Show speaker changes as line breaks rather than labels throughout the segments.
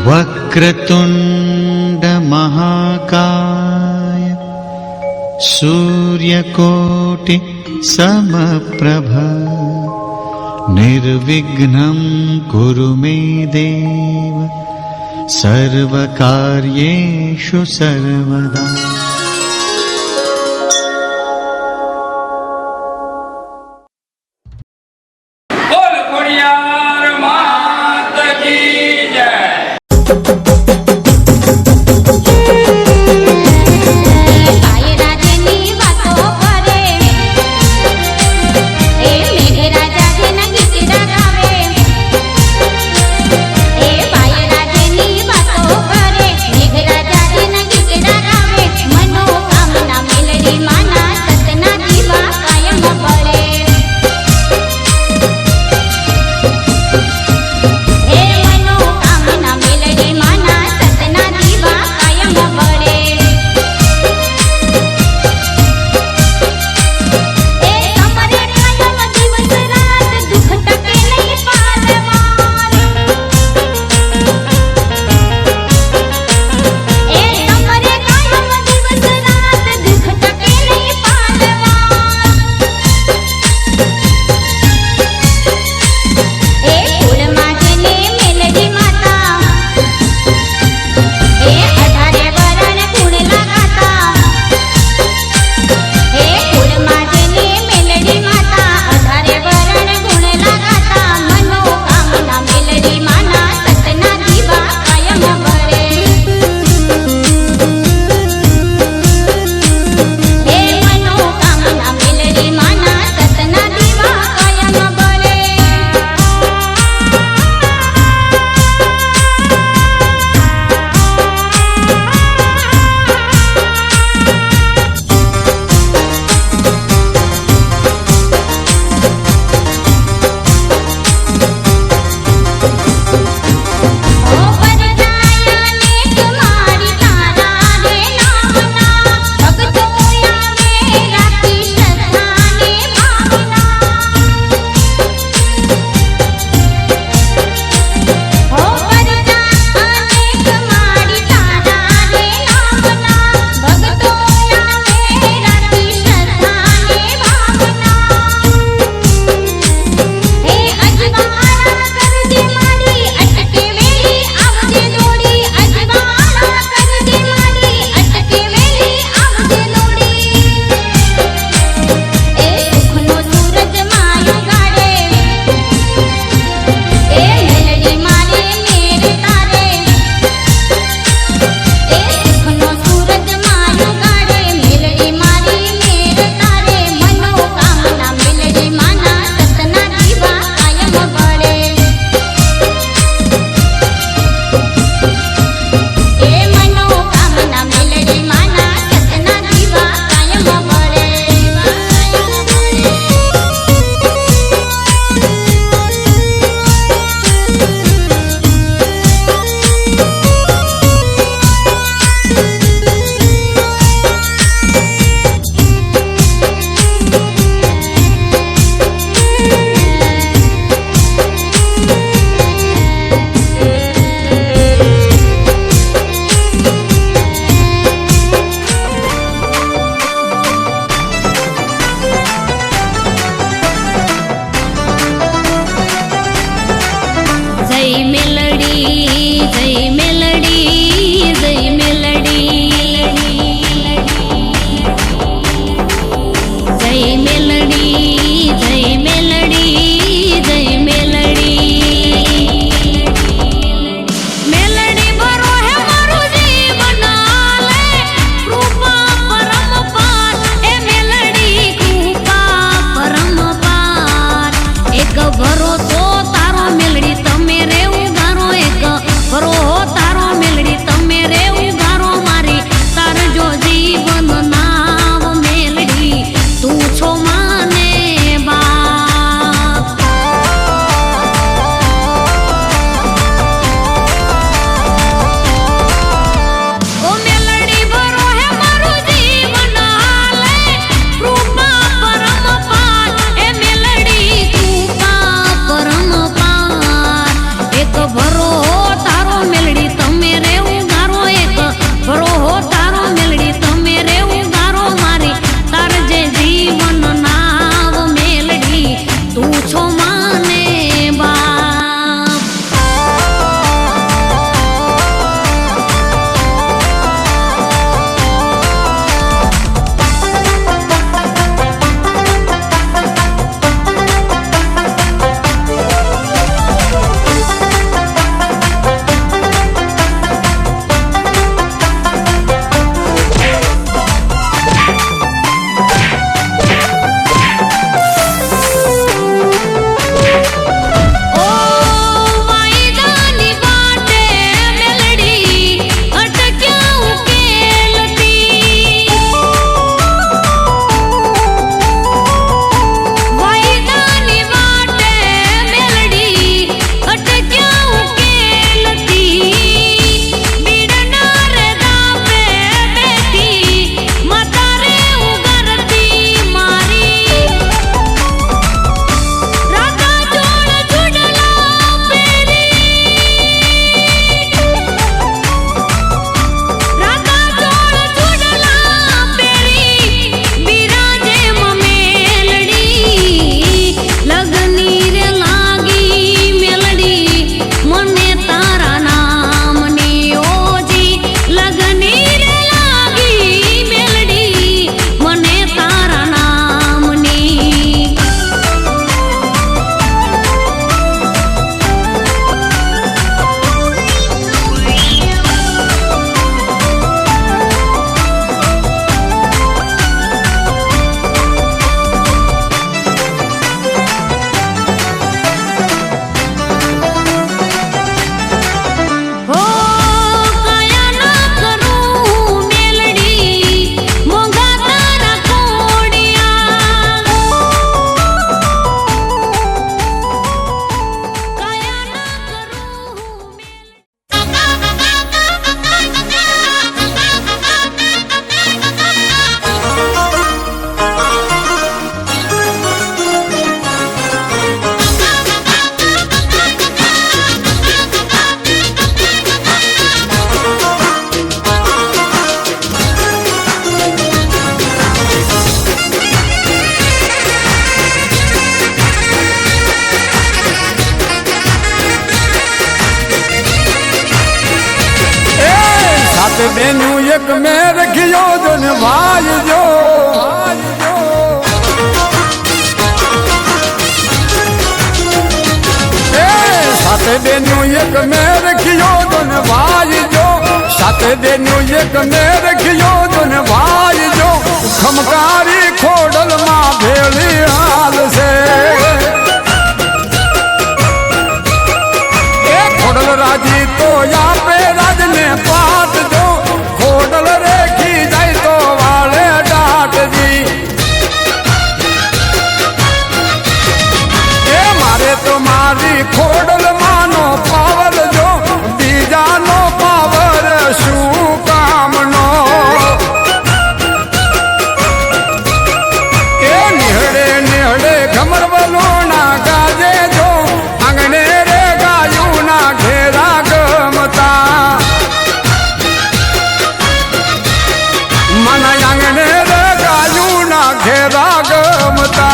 वक्रतुण्ड महाकाय सूर्यकोटि समप्रभ निर्विघ्नं कुरु मे देव सर्वकार्येषु सर्वदा।
हे मनो कामना मेलडी माना બેનું એક મેં રખ્યો જો ને ભાઈ જો સાથે બેનું એક મેં રખ્યો જો ને ભાઈ જો સાથે બેનું એક મેં રખ્યો જો ને ભાઈ જો ખમકારી ખોડલમાં ભેળી હાલ છે એ ખોડલ રાજી તો આપે રાજને પાટ જો ખોડલ રેખી જાય તો વાળે ડાટજી એ મારે તો મારી ખોડલ માનો પાવર જો બીજાનો પાવર શું કામનો એ નિહળે નિહળે ઘમરવલો ના ગાજે જો આંગણે રે ગાયું ના ઘેરા ગમતા મને આંગણે રે ગાયું ના ઘેરા ગમતા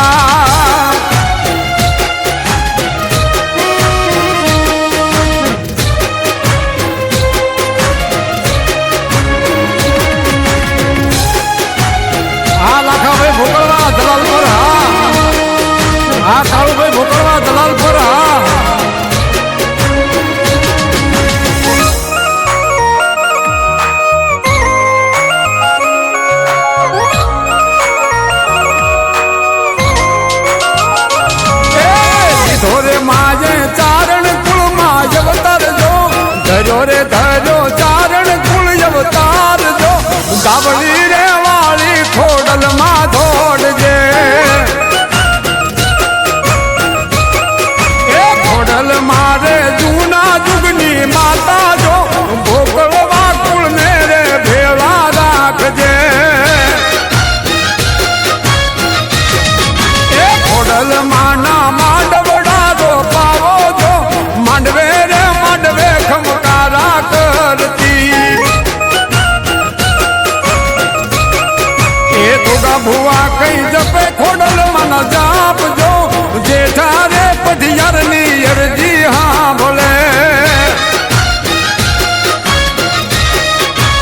લાખાભાઈ ભોકળવા દલાલ પર હા કાળુભાઈ ભોકળવા દલાલ પર હા ધોરે માજે ચારણ કુળમાં અવતાર જો ધર્યો રે ધર્યો ચારણ કુળ અવતાર જો ગાવડી રે વાળી ખોડલમાં દોડજે એ ખોડલ મારે જૂના જુગની માતા જો ભોગળવા કુળ ને રે ભેળા રાખજે એ ખોડલ માના માંડવડા જો પાવો જો માંડવે રે માંડવે ખમકારા કરતી એ થોડા ભુવા કઈ જપે ખોડલ મન જાપજો જેઠા રે પઢિયાર ની અરજી હા ભલે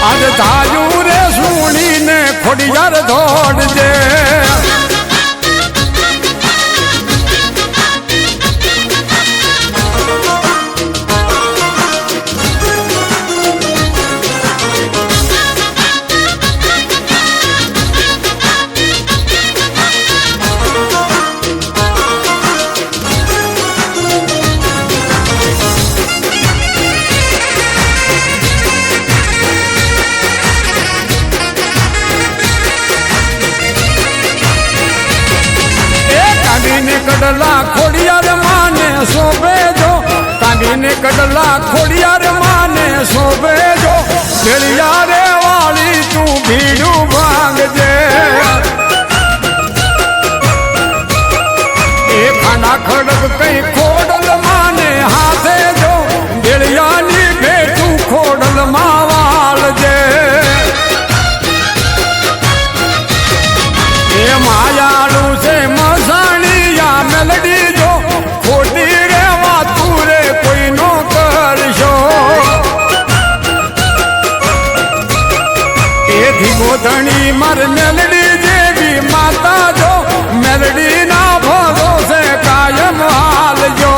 આજ થાયું રે સુણીને ખોડિયાર દોડજે કડલા ખોડિયાર માને શોભે જો તાંગીને કડલા ખોડિયાર માને શોભે જો ભેળિયા રે વાળી તું ભીડું ભાંગજે એ ખાના ખડક કઈ ખોડલ માને હાથે જો ભેળિયાની ભેટું ખોડલ માં વાળજે એ માયાળું છે મસાણીયા મેલડી જો ખોટી રેવા તું રે કોઈ નો કરશો એ ધીમો ધણી માર મેલડી જેવી માતા જો મેલડી ના ભરોસે કાયમ હાલજો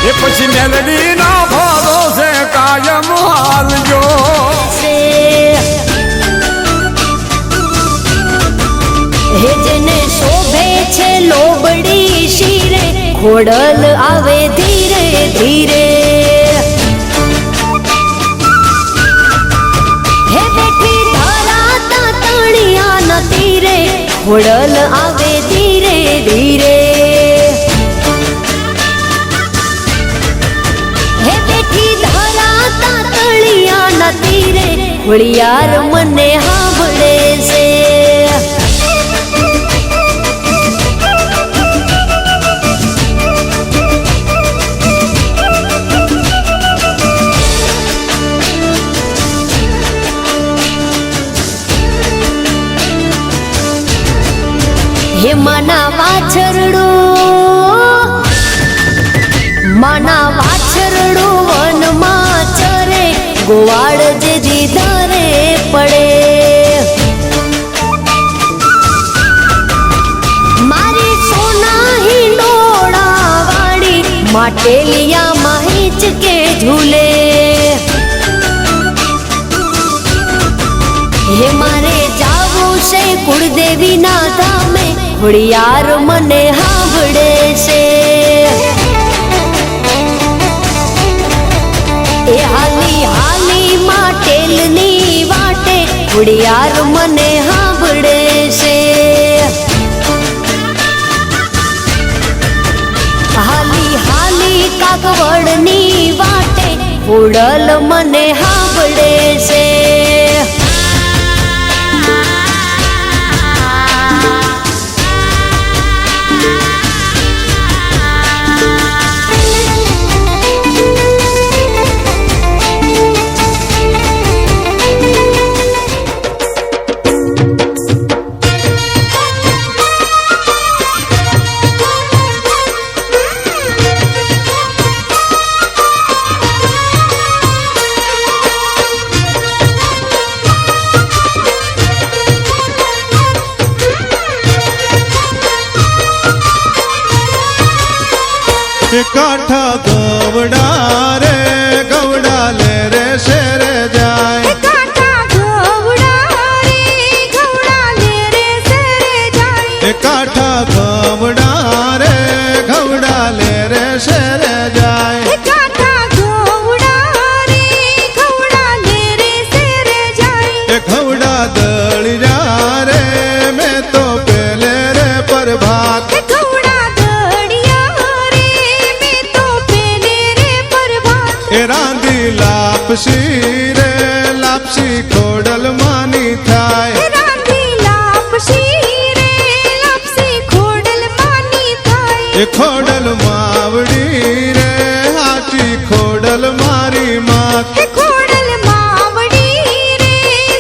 એ પછી મેલડી ના ભરોસે કાયમ હાલજો
હે જેને શોભે છે લોબડી શીરે ખોડલ આવે ધીરે ધીરે હે બેઠી ધરાતા તણિયા ન તીરે ખોડલ આવે ધીરે ધીરે હે બેઠી ધરાતા તણિયા ન તીરે ખોડિયાર મને સાંભળે છે હે માના વાછરડું વનમાં ગોવાળ જે જીધારે પડે મારી સોના હિંડોળા વાળી માટેલિયા માહિચ કે ઝૂલે હે મારે જાવું છે કુળદેવી ના ધામે ખોડિયાર મને સાંભળે છે એ હાલી હાલી માટેલની વાટે ખોડિયાર મને સાંભળે છે હાલી હાલી કાગવડની વાટે ખોડલ મને સાંભળે છે
काठा गवड़ा रे गवड़ा ले रे शेर जाए
काठा गवड़ा रे गवड़ा ले रे शेर जाए
काठा गवड़ा रे गवड़ा ले रे शेर जाए
काठा गवड़ा रे गवड़ा ले रे शेर जाए
घवड़ा दल जा रे मैं तो पहले रे प्रभात रांधी लापसी रे लापसी खोडल मानी थाय
रांधी लापसी रे लापसी खोडल मानी थाय
खोडल मावड़ी रे हाची खोडल मारी मात
खोडल मावड़ी रे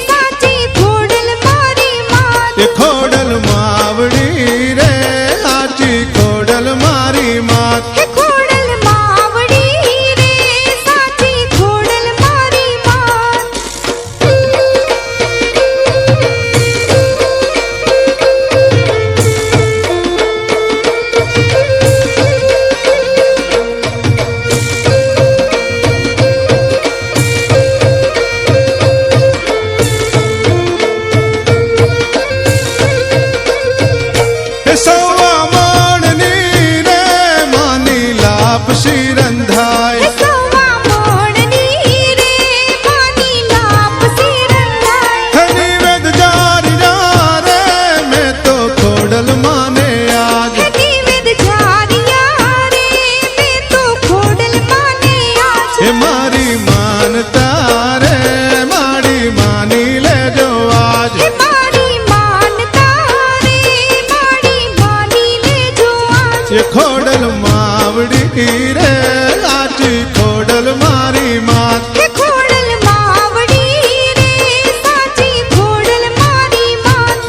साची खोडल मारी मात
खोडल मावड़ी रे हाची खोडल मारी मात खोडल मावड़ी रे लाची खोडल मारी मात
खोडल मावड़ी रे साची खोडल मारी मात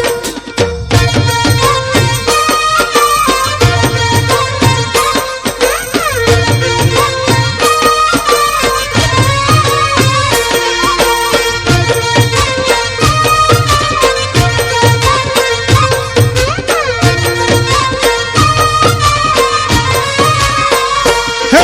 हे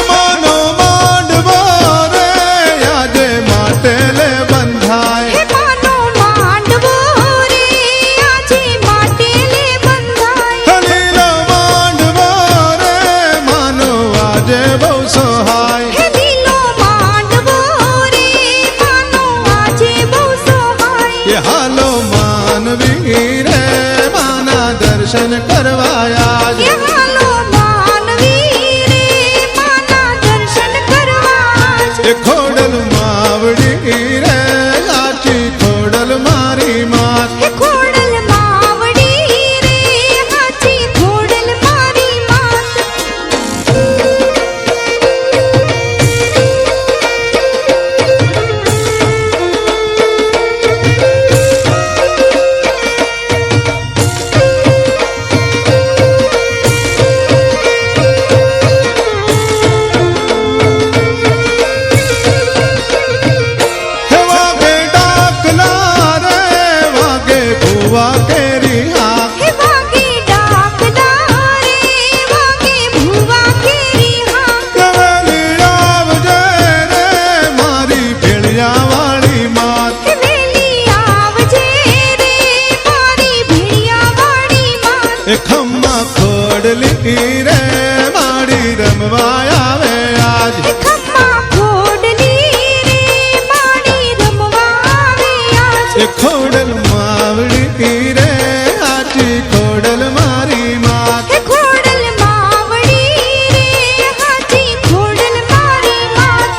રે માડી રમવા આવે આજ
ખમ્મા ખોડલી રે માડી રમવા આવે આજ
એ ખોડલ માવડી રે આજી ખોડલ મારી માત
ખોડલ માવડી રે હાચી ખોડલ મારી માત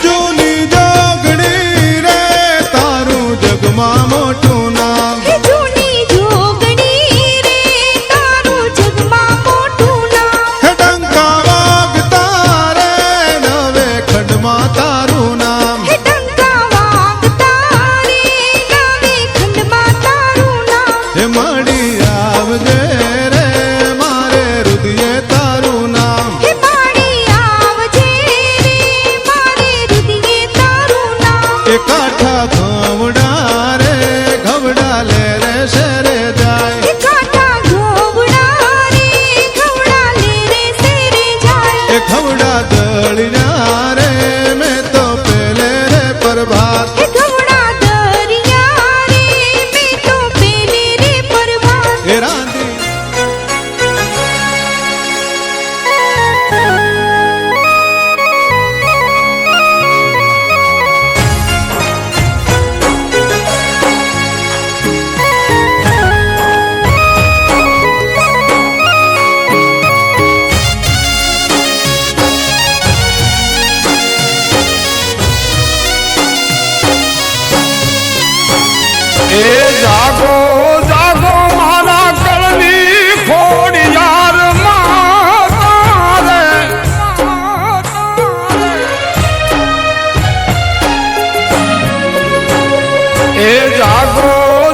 જૂની જોગણી રે તારું જગમાં મોટું નામ
જૂની જોગણી રે તારું જગમાં મોટું નામ
હે ડંકા વાગતા રે નવે ખંડમાં તારું નામ
ટંકા વાગતા રે નવે ખંડમાં તારું નામ
હે માડી આવજે રે મારે હૃદયે તારું નામ
હે માડી આવજે રે મારે હૃદયે તારું નામ
એ કાઠા ઘવડા રે ઘવડા લે રે શેરે જાય
હે કાઠા ઘોવડા રે ઘોવડા લે રે શેરે જાય
એ ઘવડા દળિયા રે મેં તો પેલે રે પ્રભાત
હે ઘોવડા દરિયા રે મેં તો પેલે રે પરવાસ
એ રાંધી
એ જાગો જાગો મારા કળની ખોડિયાર માતા રે એ જાગો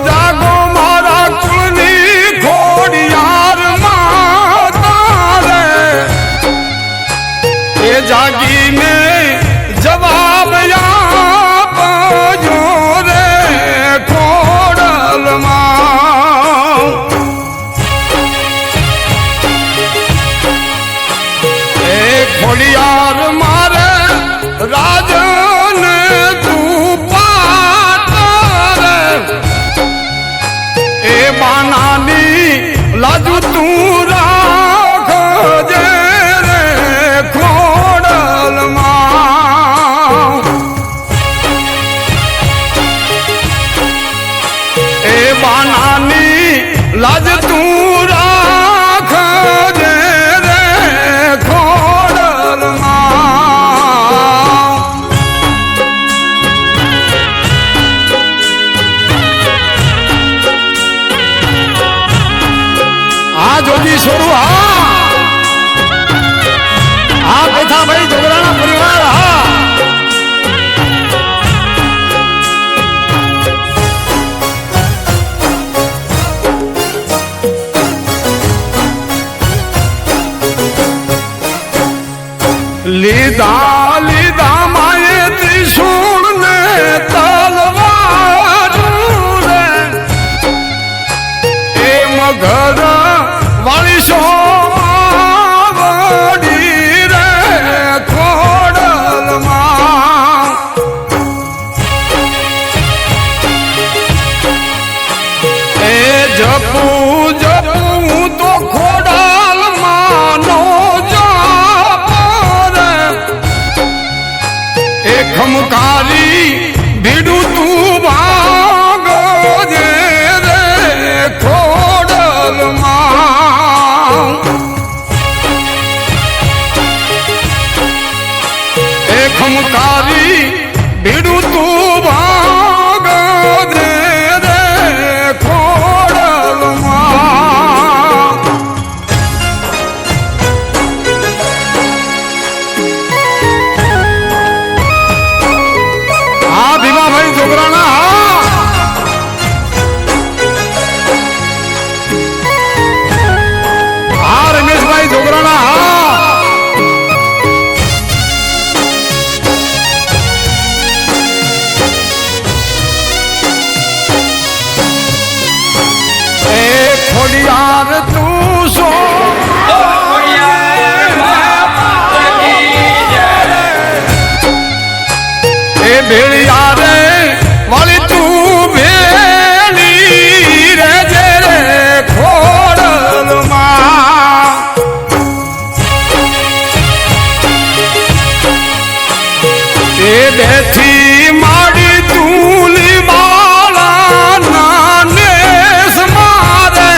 જાગો મારા કુળની ખોડિયાર માતા રે એ જાગીને જવાબ આપજો રે ખોડલમાં એ ખોડિયાર મારે રાજને તું પાટ રે એ બાનાની લાજુ તું રાખજે રે ખોડલમાં એ બાનાની લાજ તું રાખજે રે ખોડલમાં આ જોગી છોડું હા પેથાભાઈ જોગરાના પરિવાર હા લીધા લીધા માએ ત્રિશૂળ ને તલવાર રે એ મગર વાળી સોમાવડી રે ખોડલમાં એ જપું જપું તો ખોડલમાં નો જાપ રે ભેળિયાર તું સો એ ભેળિયા રે વાળી તું ભેળી રે જે રે ખોડલમાં એ બેથી માડી તુલી માળા નાનેસ મારે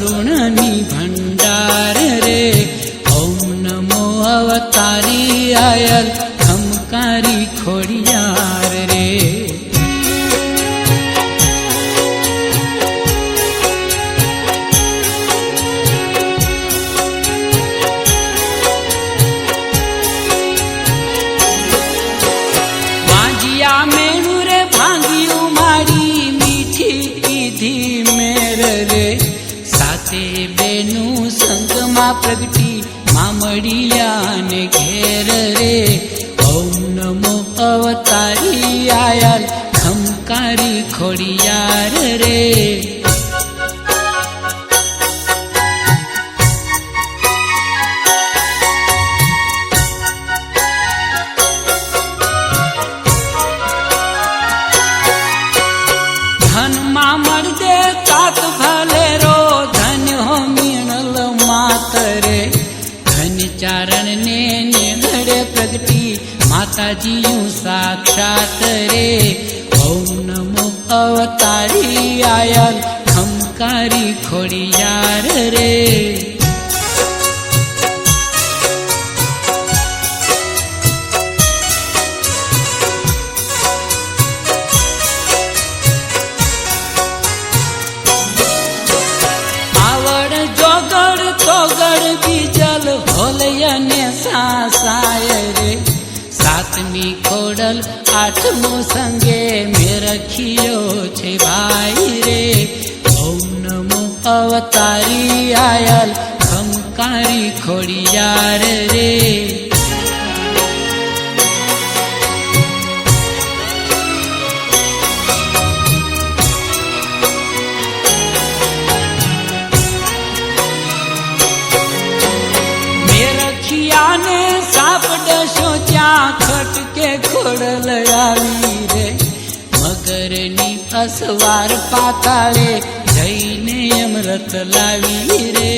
करुणनी भंडार रे। ओम नमो अवतारी आयल खमकारी खोड़ियार रे। बाजिया मेणु रे भांगियू मारी मीठी कीधी मेर रे। साते बेनु संग मां प्रगटी मामड़िया ने घेर रे। ओम नमो अवतारी आयल खमकारी खोड़ियार रे। धन मामड़ दे तात भले रो धन हो मीणल मात रे। धन चारण ने नेगड़े प्रगटी माता जी यूं साक्षात रे। ओम नमो अवतारी आयल खमकारी खोड़ियार रे। बीजल होलयने सासाय रे। सातमी खोड़ल आठमो संगे में रखियो छे भाई रे। ओम नमो अवतारी आयल खमकारी खोड़ियार रे। ने साप डसो त्या खटके खोड़ल आवी रे। मगरनी असवार पाताळे जईने अमृत लावी रे।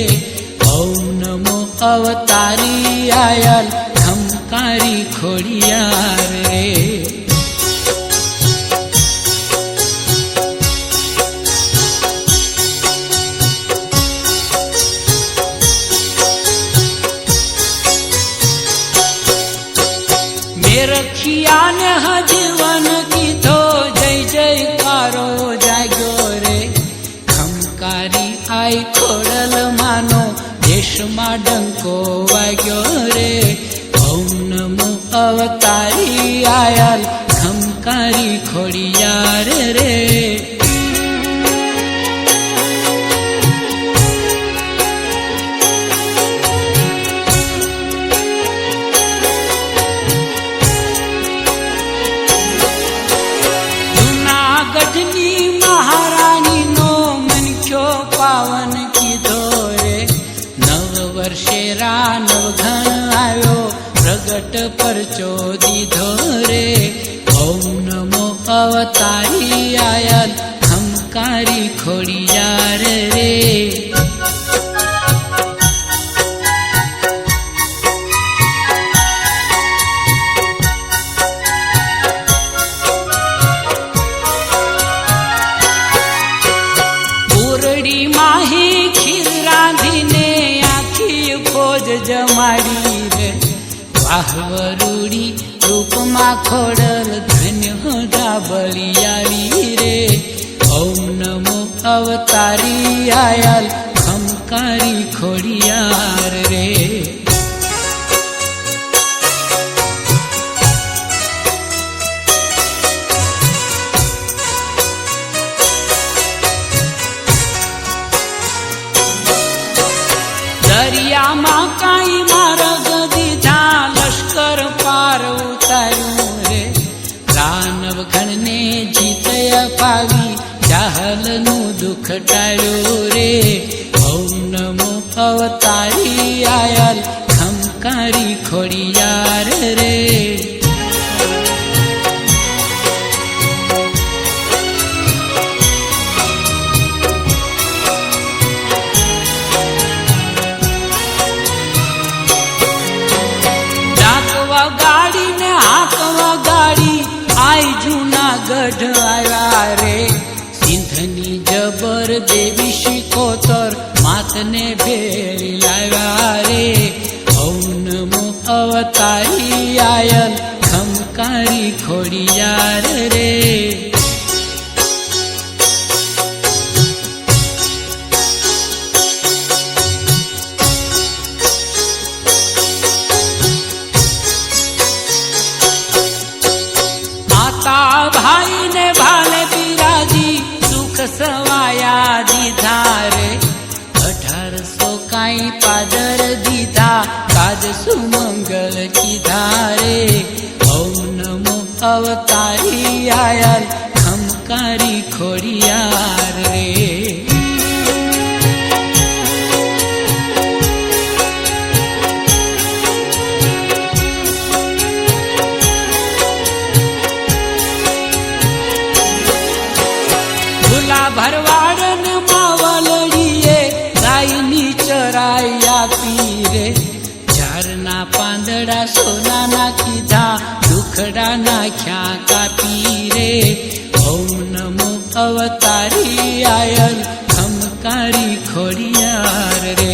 ओम नमो अवतारी आयल खमकारी खोड़ियार रे। रखिया ने जीवन कीधो जय जयकारो जाग्यो रे। खमकारी आई खोड़ल मानो देश में डंको वाग्यो रे। ओम नमो अवतारी आयल खमकारी खोड़ियार रे। गढ़नी महारानी नो मन क्यों पावन कीधो रे। नव वर्षे रा नव घन आयो प्रगट परचो दीधो रे। ओम नमो अवतारी आयल खमकारी खोड़ियार रे। माही खीर रांधीने आखी फौज जमाड़ी रे। वाहवरूड़ी रूप मां खोड़ल धन्य हो डाबलियारी रे। ओम नमो अवतारी आयल खमकारी खोड़ियार रे। दरिया मां काई मार्ग दीधा लश्कर पार उतारू रे। दानव गण ने जीतय पावी जाहल नु दुख टाळ्यो रे। ओम नमो अवतारी आयल खमकारी खोड़ियार रे। गाड़ी ने हाकवा गाड़ी आई जूनागढ़ आया रे। सिंधनी जबर देवी शिकोतर माता નાથને ભેળી લાવ્યા રે ઓમ નમો અવતારી આયલ ખમકારી ખોડિયાર રે ભાઈ ને ભાલે બિરાજી સુખ સવાયા દીધા રે 1800 કાઈ પાદર દીધા કાજ સુમંગલ કીધા રે ઓમ નમો અવતારી આયલ ખમકારી ખોડિયાર રે ભરવાડન માવલડીએ ગાયની ચરાઈ આપી રે ઝારના પાંદડા સોનાના કીધા દુખડા નાખ્યા કાપી રે ઓમ નમો અવતારી આયલ ખમકારી ખોડિયાર રે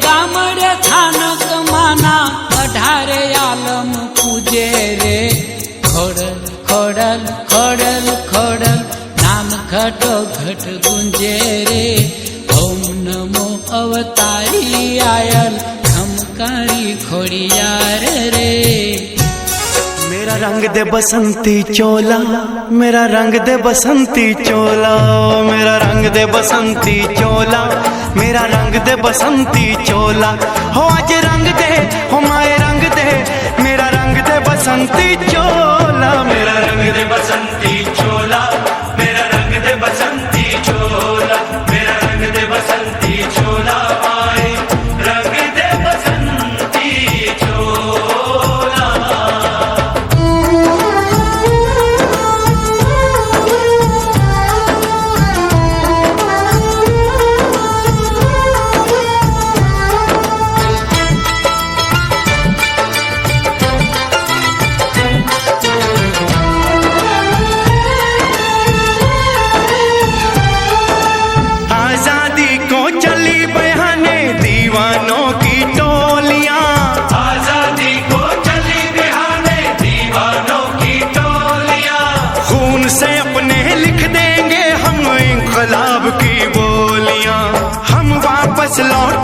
ગામડે થાનક માના 18 આલમ પૂજે રે ખોડલ ખોડલ ખોડલ ખોડલ નામ ઘટો ઘટ ગુંજે રે ઓમ નમો અવતારી આયલ ખમકારી ખોડિયાર રે
मेरा रंग दे बसंती चोला मेरा रंग दे बसंती चोला मेरा रंग दे बसंती चोला मेरा रंग दे बसंती चोला हो आज रंग दे हो माए रंग दे मेरा रंग दे बसंती चोला मेरा रंग दे बसंती चोला मेरा रंग दे बसंती चोला मेरा रंग दे बसंती चोला माए रंग दे बसंती चोला लौट